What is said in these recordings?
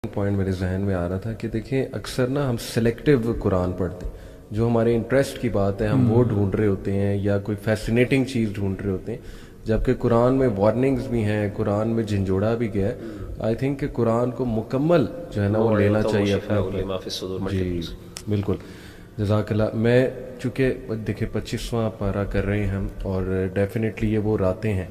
Point میرے ذہن میں آ رہا تھا کہ دیکھیں اکثر نا ہم سلیکٹیو قرآن پڑھتے ہیں، جو ہمارے انٹرسٹ کی بات ہے ہم وہ ڈھونڈ رہے ہوتے ہیں یا کوئی فیسینیٹنگ چیز ڈھونڈ رہے ہوتے ہیں، جبکہ قرآن میں وارننگز بھی ہیں، قرآن میں جھنجھوڑا بھی گیا ہے. آئی تھنک کہ قرآن کو مکمل جو ہے نا وہ لینا چاہیے اپنا. جی بالکل، جزاک اللہ. میں چونکہ دیکھیں 25واں پارہ کر رہے ہیں ہم، اور ڈیفینیٹلی یہ وہ راتیں ہیں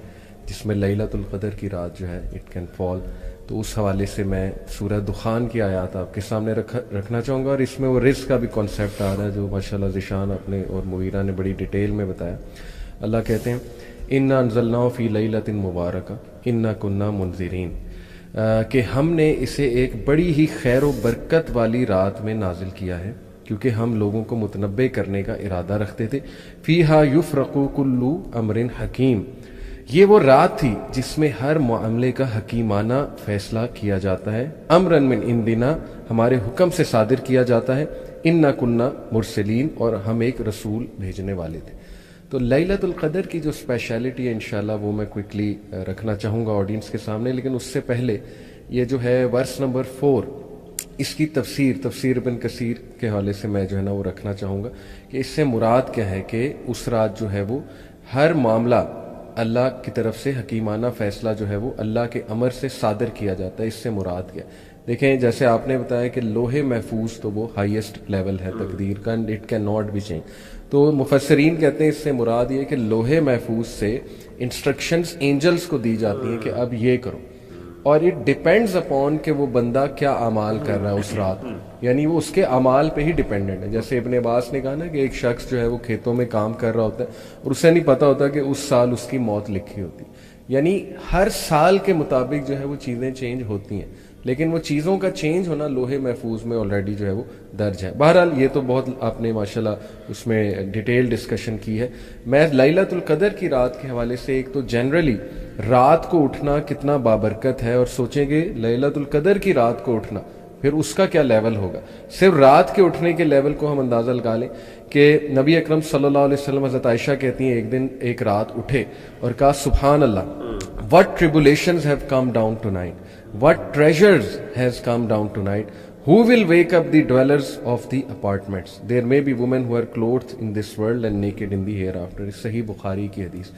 جس میں لیلۃ القدر کی رات جو ہے اٹ کین فال. تو اس حوالے سے میں سورہ دخان کی آیات آپ کے سامنے رکھنا چاہوں گا، اور اس میں وہ رزق کا بھی کانسیپٹ آ رہا ہے جو ماشاءاللہ ذیشان اپنے اور مغیرہ نے بڑی ڈیٹیل میں بتایا. اللہ کہتے ہیں انا انزلناہ فی لیلۃ مبارکہ انا کنا منذرین، کہ ہم نے اسے ایک بڑی ہی خیر و برکت والی رات میں نازل کیا ہے کیونکہ ہم لوگوں کو متنبع کرنے کا ارادہ رکھتے تھے. فیہا یفرق کل امر حکیم، یہ وہ رات تھی جس میں ہر معاملے کا حکیمانہ فیصلہ کیا جاتا ہے. امرا من عندنا، ہمارے حکم سے صادر کیا جاتا ہے. انا کنا مرسلین، اور ہم ایک رسول بھیجنے والے تھے. تو لیلۃ القدر کی جو اسپیشلٹی ہے انشاءاللہ وہ میں کوئکلی رکھنا چاہوں گا آڈینس کے سامنے، لیکن اس سے پہلے یہ جو ہے ورس نمبر 4، اس کی تفسیر ابن کثیر کے حوالے سے میں جو ہے نا وہ رکھنا چاہوں گا کہ اس سے مراد کیا ہے کہ اس رات جو ہے وہ ہر معاملہ اللہ کی طرف سے حکیمانہ فیصلہ جو ہے وہ اللہ کے امر سے صادر کیا جاتا ہے. اس سے مراد کیا؟ دیکھیں جیسے آپ نے بتایا کہ لوح محفوظ تو وہ ہائیسٹ لیول ہے تقدیر کا، and it can not be change. تو مفسرین کہتے ہیں اس سے مراد یہ کہ لوح محفوظ سے انسٹرکشنز اینجلز کو دی جاتی ہیں کہ اب یہ کرو، اور اٹ ڈیپینڈز اپون کہ وہ بندہ کیا اعمال کر رہا ہے اس رات، یعنی وہ اس کے اعمال پہ ہی ڈیپینڈنٹ ہے. جیسے ابن عباس نے کہا نا کہ ایک شخص جو ہے وہ کھیتوں میں کام کر رہا ہوتا ہے اور اسے نہیں پتا ہوتا کہ اس سال اس کی موت لکھی ہوتی، یعنی ہر سال کے مطابق جو ہے وہ چیزیں چینج ہوتی ہیں، لیکن وہ چیزوں کا چینج ہونا لوح محفوظ میں آلریڈی جو ہے وہ درج ہے. بہرحال یہ تو بہت آپ نے ماشاءاللہ اس میں ڈیٹیل ڈسکشن کی ہے. میں لیلۃ القدر کی رات کے حوالے سے ایک تو جنرلی رات کو اٹھنا کتنا بابرکت ہے، اور سوچیں گے لیلۃ القدر کی رات کو اٹھنا پھر اس کا کیا لیول ہوگا. صرف رات کے اٹھنے کے لیول کو ہم اندازہ لگا لیں کہ نبی اکرم صلی اللہ علیہ وسلم، حضرت عائشہ کہتی ہیں ایک دن ایک رات اٹھے اور کہا سبحان اللہ، what tribulations have come down tonight, what treasures has come down tonight, who will wake up the dwellers of the apartments, there may be women who are clothed in this world and naked in the hereafter. صحیح بخاری کی حدیث.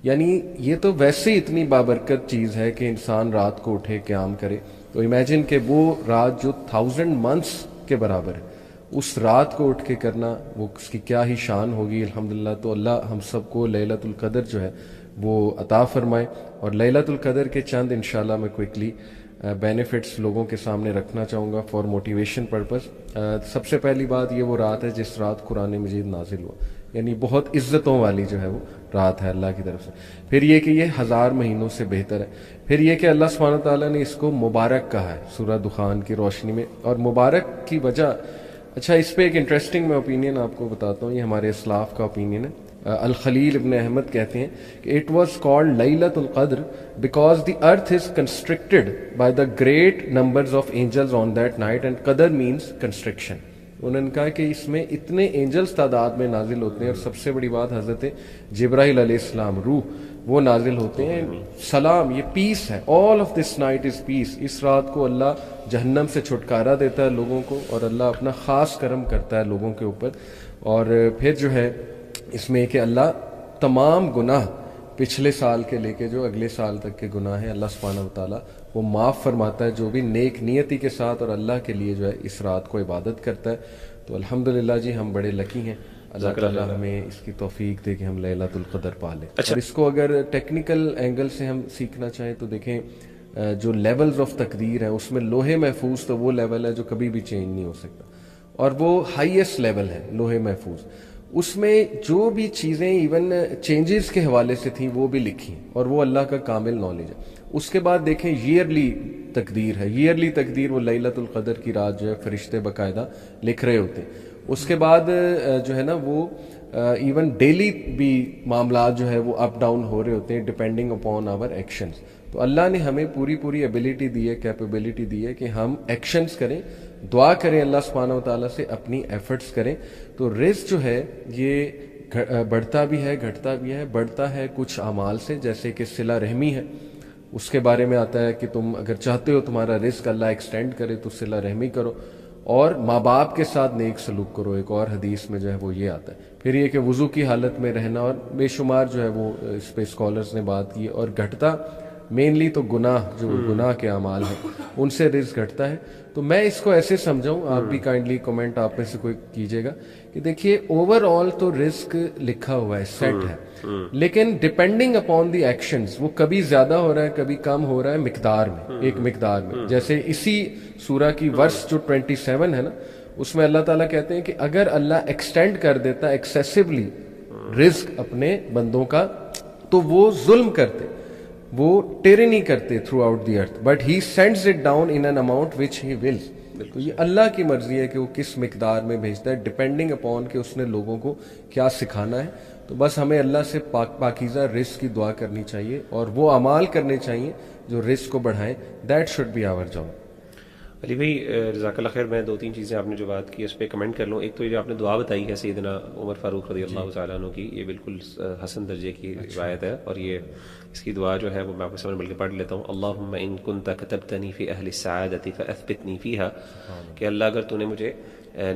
یعنی یہ تو ویسے ہی اتنی بابرکت چیز ہے کہ انسان رات کو اٹھے قیام کرے، تو امیجن کہ وہ رات جو 1000 months کے برابر ہے، اس رات کو اٹھ کے کرنا وہ اس کی کیا ہی شان ہوگی. الحمدللہ. تو اللہ ہم سب کو لیلۃ القدر جو ہے وہ عطا فرمائے. اور لیلۃ القدر کے چند انشاءاللہ میں کوئکلی بینیفٹس لوگوں کے سامنے رکھنا چاہوں گا فار موٹیویشن پرپز. سب سے پہلی بات یہ وہ رات ہے جس رات قرآن مجید نازل ہوا، یعنی بہت عزتوں والی جو ہے وہ رات ہے اللہ کی طرف سے. پھر یہ کہ یہ 1000 مہینوں سے بہتر ہے. پھر یہ کہ اللہ سبحانہ تعالیٰ نے اس کو مبارک کہا ہے سورہ دخان کی روشنی میں. اور مبارک کی وجہ، اچھا اس پہ ایک انٹرسٹنگ میں اوپینین آپ کو بتاتا ہوں، یہ ہمارے اسلاف کا اوپینین ہے. الخلیل ابن احمد کہتے ہیں کہ اٹ واز کالڈ لیلۃ القدر because the earth is constructed by the great numbers of angels on that night, and قدر مینس کنسٹرکشن. انہوں نے کہا کہ اس میں اتنے اینجلز تعداد میں نازل ہوتے ہیں، اور سب سے بڑی بات حضرت جبرائیل علیہ السلام روح وہ نازل ہوتے ہیں. سلام، یہ پیس ہے، آل آف دس نائٹ از پیس. اس رات کو اللہ جہنم سے چھٹکارا دیتا ہے لوگوں کو، اور اللہ اپنا خاص کرم کرتا ہے لوگوں کے اوپر. اور پھر جو ہے اس میں کہ اللہ تمام گناہ پچھلے سال کے لے کے جو اگلے سال تک کے گناہ ہیں اللہ سبحانہ و تعالیٰ وہ معاف فرماتا ہے جو بھی نیک نیتی کے ساتھ اور اللہ کے لیے جو ہے اس رات کو عبادت کرتا ہے. تو الحمدللہ جی ہم بڑے لکی ہیں، اللہ تعالیٰ ہمیں اس کی توفیق دے کہ ہم لیلۃ القدر پا لیں. اور اس کو اگر ٹیکنیکل اینگل سے ہم سیکھنا چاہیں تو دیکھیں جو لیولز آف تقدیر ہیں اس میں لوح محفوظ تو وہ لیول ہے جو کبھی بھی چینج نہیں ہو سکتا، اور وہ ہائیسٹ لیول ہے لوح محفوظ. اس میں جو بھی چیزیں ایون چینجز کے حوالے سے تھیں وہ بھی لکھی، اور وہ اللہ کا کامل نالج ہے. اس کے بعد دیکھیں ایئرلی تقدیر ہے، ایئرلی تقدیر وہ لیلۃ القدر کی رات جو ہے فرشتے باقاعدہ لکھ رہے ہوتے ہیں. اس کے بعد جو ہے نا وہ ایون ڈیلی بھی معاملات جو ہے وہ اپ ڈاؤن ہو رہے ہوتے ہیں ڈپینڈنگ اپون آور ایکشنز. تو اللہ نے ہمیں پوری ایبیلٹی دی ہے، کیپیبلٹی دی ہے کہ ہم ایکشنز کریں، دعا کریں اللہ سبحانہ و تعالیٰ سے، اپنی ایفرٹس کریں. تو رزق جو ہے یہ بڑھتا بھی ہے گھٹتا بھی ہے. بڑھتا ہے کچھ اعمال سے جیسے کہ صلہ رحمی ہے، اس کے بارے میں آتا ہے کہ تم اگر چاہتے ہو تمہارا رزق اللہ ایکسٹینڈ کرے تو صلہ رحمی کرو اور ماں باپ کے ساتھ نیک سلوک کرو. ایک اور حدیث میں جو ہے وہ یہ آتا ہے. پھر یہ کہ وضو کی حالت میں رہنا, اور بے شمار جو ہے وہ اس پہ اسکالرز نے بات کی. اور گھٹتا مینلی تو گناہ, جو گناہ کے اعمال ہیں ان سے رزق گھٹتا ہے. تو میں اس کو ایسے سمجھاؤں, آپ بھی کائنڈلی کمنٹ آپ میں سے کوئی کیجیے گا, کہ دیکھیے اوور آل تو رزق لکھا ہوا ہے, سیٹ ہے, لیکن ڈپینڈنگ اپون دی ایکشنز وہ کبھی زیادہ ہو رہا ہے کبھی کم ہو رہا ہے مقدار میں, ایک مقدار میں. جیسے اسی سورہ کی ورس جو 27 ہے نا, اس میں اللہ تعالیٰ کہتے ہیں کہ اگر اللہ ایکسٹینڈ کر دیتا ایکسیسولی رزق اپنے بندوں کا تو وہ ظلم کرتے, وہ ٹیرنی کرتے through out the earth, but he sends it down in an amount which he whales. تو یہ اللہ کی مرضی ہے کہ وہ کس مقدار میں بھیجتا ہے, ڈپینڈنگ اپون کہ اس نے لوگوں کو کیا سکھانا ہے. تو بس ہمیں اللہ سے پاکیزہ رزق کی دعا کرنی چاہیے اور وہ اعمال کرنے چاہیے جو رزق کو بڑھائیں. That should be our job. Ali بھائی جزاک اللہ خیر. میں 2-3 چیزیں آپ نے جو بات کی اس پہ کمنٹ کر لوں. ایک تو یہ جو آپ نے دعا بتائی ہے سیدنا عمر فاروق رضی اللہ تعالیٰ عنہ کی, یہ بالکل حسن درجے کی روایت ہے, اور یہ اس کی دعا جو ہے وہ میں آپ کے سامنے بلکہ پڑھ لیتا ہوں. اللہم ان کنت کتبتنی فی اہل السعادۃ فاثبتنی فیہا, کہ اللہ اگر تو نے مجھے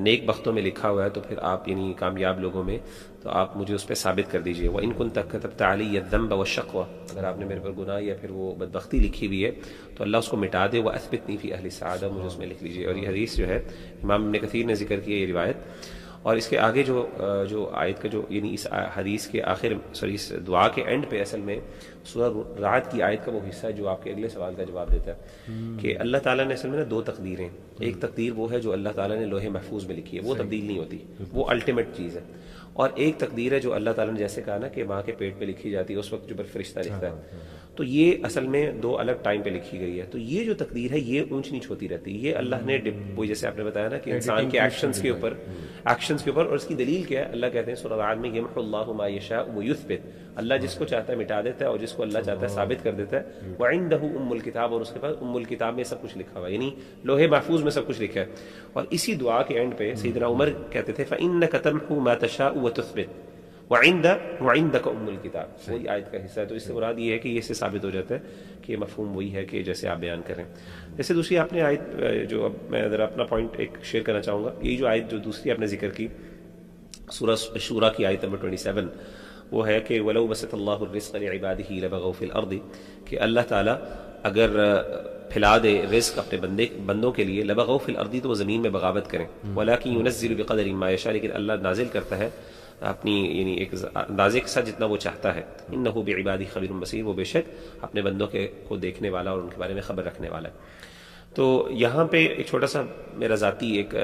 نیک بختوں میں لکھا ہوا ہے تو پھر آپ یعنی کامیاب لوگوں میں, تو آپ مجھے اس پہ ثابت کر دیجئے. وَإِن كُنْتَ كَتَبْتَ عَلِيَّ الذَّنبَ وَالشَّقْوَةَ, اگر آپ نے میرے پر گناہ یا پھر وہ بدبختی لکھی ہوئی ہے تو اللہ اس کو مٹا دے. وَأَثْبِتْنِي فِي أَهْلِ السَّعَادَةِ, مجھے اس میں لکھ لیجئے. اور یہ حدیث جو ہے امام ابن کثیر نے ذکر کی ہے یہ روایت. اور اس کے آگے جو آیت کا جو یعنی اس حدیث کے آخر اس دعا کے اینڈ پہ اصل میں سورہ رعد کی آیت کا وہ حصہ ہے جو آپ کے اگلے سوال کا جواب دیتا ہے کہ اللہ تعالیٰ نے اصل میں 2 تقدیریں, ایک تقدیر وہ ہے جو اللہ تعالیٰ نے لوح محفوظ میں لکھی ہے, وہ تبدیل نہیں ہوتی, وہ الٹیمیٹ چیز ہے. اور ایک تقدیر ہے جو اللہ تعالیٰ نے جیسے کہا نا کہ ماں کے پیٹ پہ لکھی جاتی ہے اس وقت جو پر فرشتہ لکھتا ہے, تو یہ اصل میں 2 الگ ٹائم پہ لکھی گئی ہے. تو یہ جو تقدیر ہے یہ اونچ نیچ ہوتی رہتی ہے. یہ اللہ نے وہ جیسے آپ نے بتایا نا کہ انسان کے ایکشنز کے اوپر, اور اس کی دلیل کیا ہے, اللہ کہتے ہیں سورہ رعد میں یمحو اللہ ما یشاء ویثبت, اللہ جس کو چاہتا ہے مٹا دیتا ہے اور جس کو اللہ چاہتا ہے ثابت کر دیتا ہے. وعنده ام الکتاب, اور اس کے پاس ام الکتاب میں سب کچھ لکھا ہوا ہے, یعنی لوح محفوظ میں سب کچھ لکھا ہے. اور اسی دعا کے اینڈ پہ سیدنا عمر کہتے تھے فإنک تمحو ما تشاء وتثبت وعندک ام الکتاب, وہی آیت کا حصہ ہے. تو اس سے مراد یہ ہے کہ یہ اس سے ثابت ہو جاتا ہے کہ مفہوم وہی ہے کہ جیسے آپ بیان کریں. جیسے دوسری آپ نے آیت جو, اب میں ذرا اپنا پوائنٹ ایک شیئر کرنا چاہوں گا, یہی جو آیت جو دوسری آپ نے ذکر کی سورہ شورى کی آیت نمبر 27, وہ ہے کہ وَلَوْ بَسَطَ اللَّهُ الرِّزْقَ لِعِبَادِهِ لَبَغَوْا فِي الْأَرْضِ, کہ اللہ تعالیٰ اگر پھیلا دے رزق اپنے بندوں کے لیے, لَبَغَوْا فِي الْأَرْضِ, تو وہ زمین میں بغاوت کریں. وَلَكِنْ يُنَزِّلُ بِقَدَرٍ مَا يَشَاءُ, لیکن اللہ نازل کرتا ہے اپنی یعنی ایک اندازے کے ساتھ جتنا وہ چاہتا ہے. انه بعبادی خبیر بصیر, وہ بے شک اپنے بندوں کو دیکھنے والا اور ان کے بارے میں خبر رکھنے والا ہے. تو یہاں پہ ایک چھوٹا سا میرا ذاتی ایک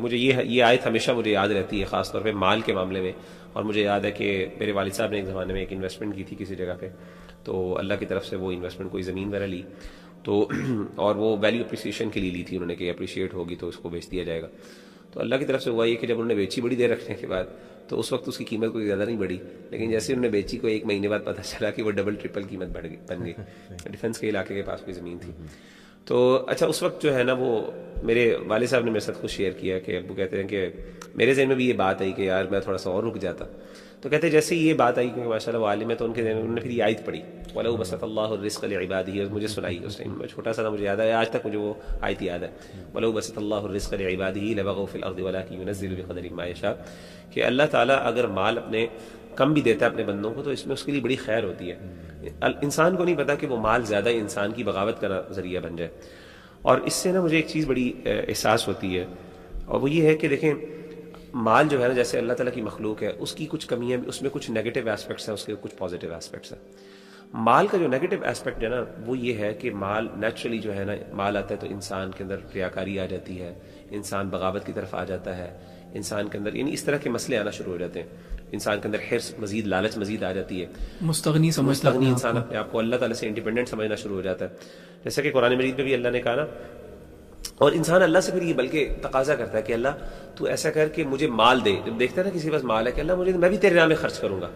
مجھے یہ آیت ہمیشہ مجھے یاد رہتی ہے, خاص طور پہ مال کے معاملے میں. اور مجھے یاد ہے کہ میرے والد صاحب نے ایک زمانے میں ایک انویسٹمنٹ کی تھی کسی جگہ پہ, تو اللہ کی طرف سے وہ انویسٹمنٹ کوئی زمین وغیرہ لی, تو اور وہ ویلیو اپریسیشن کے لیے لی تھی انہوں نے کہ اپریشیٹ ہوگی تو اس کو بیچ دیا جائے گا. تو اللہ کی طرف سے ہوا یہ کہ جب انہوں نے بیچی بڑی دیر رکھنے کے بعد, تو اس وقت اس کی قیمت کوئی زیادہ نہیں بڑھی, لیکن جیسے انہوں نے بیچی کو 1 مہینے بعد پتہ چلا کہ وہ ڈبل ٹرپل قیمت بن گئی. ڈیفنس کے علاقے کے پاس کوئی زمین تھی. تو اچھا اس وقت جو ہے نا وہ میرے والد صاحب نے میرے ساتھ خود شیئر کیا کہ ابو کہتے ہیں کہ میرے ذہن میں بھی یہ بات آئی کہ یار میں تھوڑا سا اور رک جاتا. تو کہتے ہیں جیسے یہ بات آئی کیونکہ ماشاء اللہ وہ عالم ہے, تو ان کے ذہن میں انہوں نے پھر یہ آیت پڑھی وَلَوْ بَسَطَ اللَّهُ الرِّزْقَ لِعِبَادِهِ, مجھے سنائی اس ٹائم, میں چھوٹا سا تھا, مجھے یاد ہے آج تک مجھے وہ آیت یاد ہے. وَلَوْ بَسَطَ اللَّهُ الرِّزْقَ لِعِبَادِهِ لَبَغَوْا فِي الْأَرْضِ وَلَكِنْ يُنَزِّلُ بِقَدَرٍ مَا يَشَاءُ, کہ اللہ تعالیٰ اگر مال اپنے کم بھی دیتا ہے اپنے بندوں کو تو اس میں اس کے لیے بڑی خیر ہوتی ہے. انسان کو نہیں پتا کہ وہ مال زیادہ انسان کی بغاوت کا ذریعہ بن جائے. اور اس سے نا مجھے ایک چیز بڑی احساس ہوتی ہے, اور وہ یہ ہے کہ دیکھیں مال جو ہے نا جیسے اللہ تعالیٰ کی مخلوق ہے, اس کی کچھ کمیاں, اس میں کچھ نیگیٹو ایسپیکٹس ہیں, اس کے کچھ پازیٹیو ایسپیکٹس ہیں. مال کا جو نیگیٹو ایسپیکٹ ہے نا وہ یہ ہے کہ مال نیچرلی جو ہے نا مال آتا ہے تو انسان کے اندر ریاکاری آ جاتی ہے, انسان بغاوت کی طرف آ جاتا ہے, انسان کے اندر یعنی اس طرح کے مسئلے آنا شروع ہو جاتے ہیں, انسان کے اندر حرص مزید, لالچ مزید آ جاتی ہے, مستغنی انسان اپنے آپ کو اللہ تعالیٰ سے انڈیپینڈنٹ سمجھنا شروع ہو جاتا ہے. جیسا کہ قرآن مجید میں بھی اللہ نے کہا نا, اور انسان اللہ سے پھر یہ بلکہ تقاضا کرتا ہے کہ اللہ تو ایسا کر کہ مجھے مال دے. جب دیکھتا ہے نا کسی کے پاس مال ہے کہ اللہ مجھے, میں بھی تیرے نام میں خرچ کروں گا.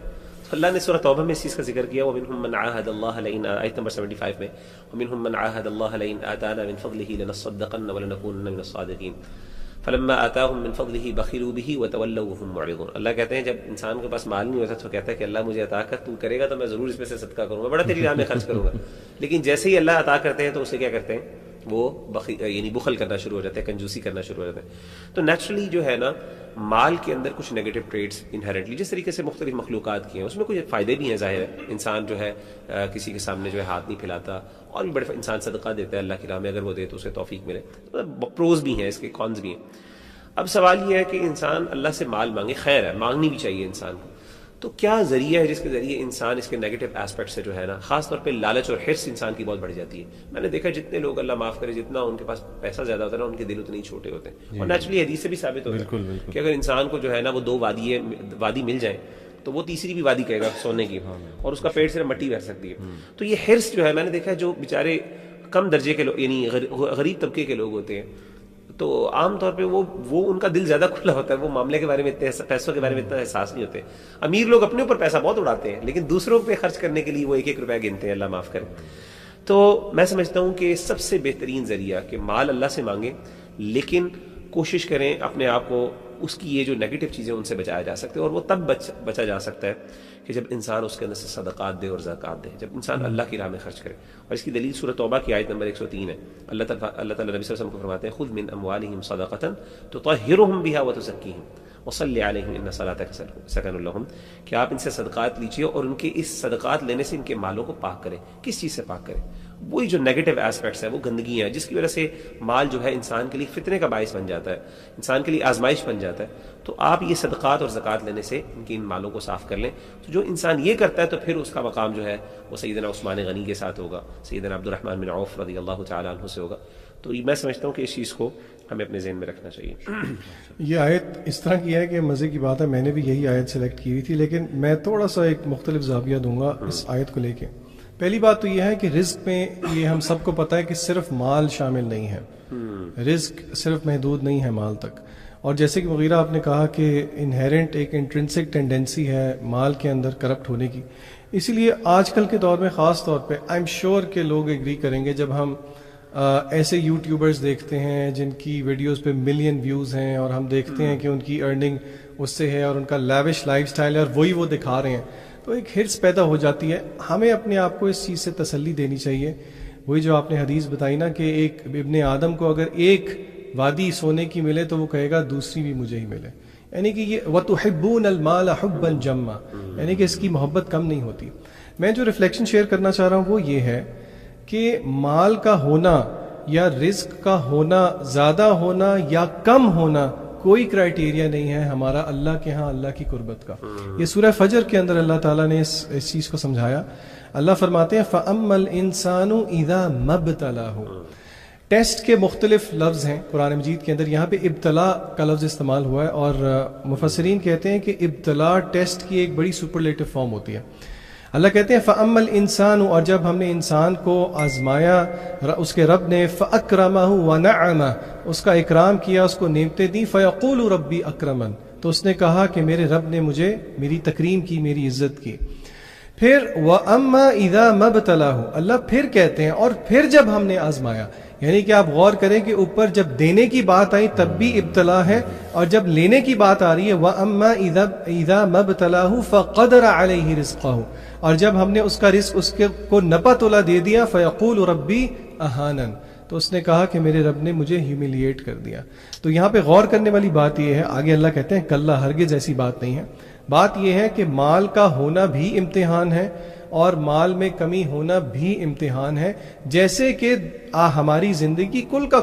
تو اللہ نے سورہ توبہ میں اس چیز کا ذکر کیا, وَمِنْهُمْ مَنْ عَاهَدَ اللَّهَ لَئِنْ, آیت نمبر 75 میں, وَمِنْهُمْ مَنْ عَاهَدَ اللَّهَ لَئِنْ آتَانَا مِنْ فَضْلِهِ لَنَصَّدَّقَنَّ وَلَنَكُونَنَّ مِنَ الصَّادِقِينَ فَلَمَّا آتَاهُمْ مِنْ فَضْلِهِ بَخِلُوا بِهِ وَتَوَلَّوْا وَهُمْ مُعْرِضُونَ. اللہ کہتے ہیں جب انسان کے پاس مال نہیں ہوتا تو کہتا ہے کہ اللہ مجھے عطا کر, تو کرے گا تو میں ضرور اس میں سے صدقہ کروں گا, بڑا تیری راہ میں خرچ کروں گا. لیکن جیسے ہی اللہ عطا کرتے ہیں تو اسے کیا کرتے ہیں, وہ یعنی بخل کرنا شروع ہو جاتے ہیں, کنجوسی کرنا شروع ہو جاتے ہیں. تو نیچرلی جو ہے نا مال کے اندر کچھ نیگیٹو ٹریٹس انہیرنٹلی, جس طریقے سے مختلف مخلوقات کی ہیں, اس میں کچھ فائدے بھی ہیں ظاہر ہے. انسان جو ہے کسی کے سامنے جو ہے ہاتھ نہیں پھیلاتا, اور بھی بڑے انسان صدقہ دیتا ہے اللہ کی راہ میں, اگر وہ دے تو اسے توفیق ملے. پروز بھی ہیں اس کے, کونز بھی ہیں. اب سوال یہ ہے کہ انسان اللہ سے مال مانگے, خیر ہے, مانگنی بھی چاہیے انسان کو, تو کیا ذریعہ ہے جس کے ذریعے انسان اس کے نیگیٹو ایسپیکٹ سے جو ہے نا, خاص طور پہ لالچ اور حرص انسان کی بہت بڑھ جاتی ہے. میں نے دیکھا جتنے لوگ اللہ معاف کرے جتنا ان کے پاس پیسہ زیادہ ہوتا ہے نا, ان کے دل اتنے ہی چھوٹے ہوتے ہیں. اور نیچرلی حدیث سے بھی ثابت ہوتا ہے کہ اگر انسان کو جو ہے نا وہ 2 وادی مل جائیں تو وہ تیسری بھی وادی کہے گا سونے کی, اور اس کا پیٹ صرف مٹی بھر سکتی ہے. تو یہ حرص جو ہے, میں نے دیکھا جو بیچارے کم درجے کے لوگ یعنی غریب طبقے کے لوگ ہوتے ہیں, تو عام طور پہ وہ ان کا دل زیادہ کھلا ہوتا ہے, وہ معاملے کے بارے میں اتنے پیسوں کے بارے میں اتنا احساس نہیں ہوتے. امیر لوگ اپنے اوپر پیسہ بہت اڑاتے ہیں, لیکن دوسروں پہ خرچ کرنے کے لیے وہ 1-1 روپیہ گنتے ہیں, اللہ معاف کرے. تو میں سمجھتا ہوں کہ سب سے بہترین ذریعہ کہ مال اللہ سے مانگیں, لیکن کوشش کریں اپنے آپ کو اس کی یہ جو نیگیٹو چیزیں ان سے بچایا جا سکتے ہیں, اور وہ تب بچا جا سکتا ہے کہ جب انسان اس کے اندر سے صدقات دے اور زکات دے, جب انسان اللہ کی راہ میں خرچ کرے. اور اس کی دلیل سورۃ توبہ کی آیت نمبر 103 ہے. اللہ تعالیٰ نبی صلی اللہ علیہ وسلم کو فرماتے ہیں, خذ من اموالہم صدقۃ تطہرہم بہا وتزکیہم وصلی علیہم ان صلاتک سکن لہم, کہ آپ ان سے صدقات لیجیے اور ان کے اس صدقات لینے سے ان کے مالوں کو پاک کریں. کس چیز سے پاک کریں؟ وہی جو نیگیٹو ایسپیکٹس ہیں, وہ گندگیاں ہیں جس کی وجہ سے مال جو ہے انسان کے لیے فتنے کا باعث بن جاتا ہے, انسان کے لیے آزمائش بن جاتا ہے. تو آپ یہ صدقات اور زکات لینے سے ان کی ان مالوں کو صاف کر لیں. تو جو انسان یہ کرتا ہے تو پھر اس کا مقام جو ہے وہ سیدنا عثمان غنی کے ساتھ ہوگا, سیدنا عبد الرحمن بن عوف رضی اللہ تعالی عنہ سے ہوگا. تو میں سمجھتا ہوں کہ اس چیز کو ہمیں اپنے ذہن میں رکھنا چاہیے. یہ آیت اس طرح کی ہے کہ مزے کی بات ہے, میں نے بھی یہی آیت سلیکٹ کی ہوئی تھی, لیکن میں تھوڑا سا ایک مختلف زاویہ دوں گا اس آیت کو لے کے. پہلی بات تو یہ ہے کہ رزق میں یہ ہم سب کو پتہ ہے کہ صرف مال شامل نہیں ہے, رزق صرف محدود نہیں ہے مال تک. اور جیسے کہ مغیرہ آپ نے کہا کہ انہیرنٹ ایک انٹرنسک ٹینڈنسی ہے مال کے اندر کرپٹ ہونے کی, اسی لیے آج کل کے دور میں خاص طور پہ آئی ایم شیور کہ لوگ ایگری کریں گے جب ہم ایسے یوٹیوبرز دیکھتے ہیں جن کی ویڈیوز پہ ملین ویوز ہیں, اور ہم دیکھتے ہیں کہ ان کی ارننگ اس سے ہے اور ان کا لیوش لائف سٹائل ہے, اور وہی وہ دکھا رہے ہیں, تو ایک حرص پیدا ہو جاتی ہے. ہمیں اپنے آپ کو اس چیز سے تسلی دینی چاہیے. وہی جو آپ نے حدیث بتائی نا کہ ایک ابن آدم کو اگر ایک وادی سونے کی ملے تو وہ کہے گا دوسری بھی مجھے ہی ملے, یعنی کہ یہ وَتُحِبُّونَ الْمَالَ حُبًّا جَمًّا, یعنی کہ اس کی محبت کم نہیں ہوتی. میں جو ریفلیکشن شیئر کرنا چاہ رہا ہوں وہ یہ ہے کہ مال کا ہونا یا رزق کا ہونا, زیادہ ہونا یا کم ہونا, کوئی کرائٹیریا نہیں ہے ہمارا اللہ کے ہاں اللہ کی قربت کا. یہ سورہ فجر کے اندر اللہ تعالیٰ نے اس چیز کو سمجھایا. اللہ فرماتے ہیں فَأَمَّا الْإِنسَانُ إِذَا مَبْتَلَاهُ. ٹیسٹ کے مختلف لفظ ہیں قرآن مجید کے اندر, یہاں پہ ابتلا کا لفظ استعمال ہوا ہے, اور مفسرین کہتے ہیں کہ ابتلا ٹیسٹ کی ایک بڑی سپرلیٹو فارم ہوتی ہے. اللہ کہتے ہیں فَأَمَّا الْإِنسَانُ, اور جب ہم نے انسان کو آزمایا اس کے رب نے, فَأَكْرَمَهُ وَنَعَمَهُ, اس کا اکرام کیا, اس کو نعمتیں دی, فَيَقُولُ رَبِّي أَكْرَمَنِ, تو اس نے کہا کہ میرے رب نے مجھے میری تکریم کی, میری عزت کی. پھر وَأَمَّا إِذَا مَا ابْتَلَاهُ, اللہ پھر کہتے ہیں اور پھر جب ہم نے آزمایا, یعنی کہ آپ غور کریں کہ اوپر جب دینے کی بات آئی تب بھی ابتلا ہے, اور جب لینے کی بات آ رہی ہے وَأَمَّا إِذَا مَا ابْتَلَاهُ فَقَدَرَ عَلَيْهِ رِزْقَهُ, اور جب ہم نے اس کا رزق اس کو نپا تولا دے دیا, فَيَقُولُ رَبِّي أَهَانَنِ, تو اس نے کہا کہ میرے رب نے مجھے ہیوملیٹ کر دیا. تو یہاں پہ غور کرنے والی بات یہ ہے, آگے اللہ کہتے ہیں کلا, ہرگز ایسی بات نہیں ہے. بات یہ ہے کہ مال کا ہونا بھی امتحان ہے اور مال میں کمی ہونا بھی امتحان ہے, جیسے کہ ہماری زندگی کل کا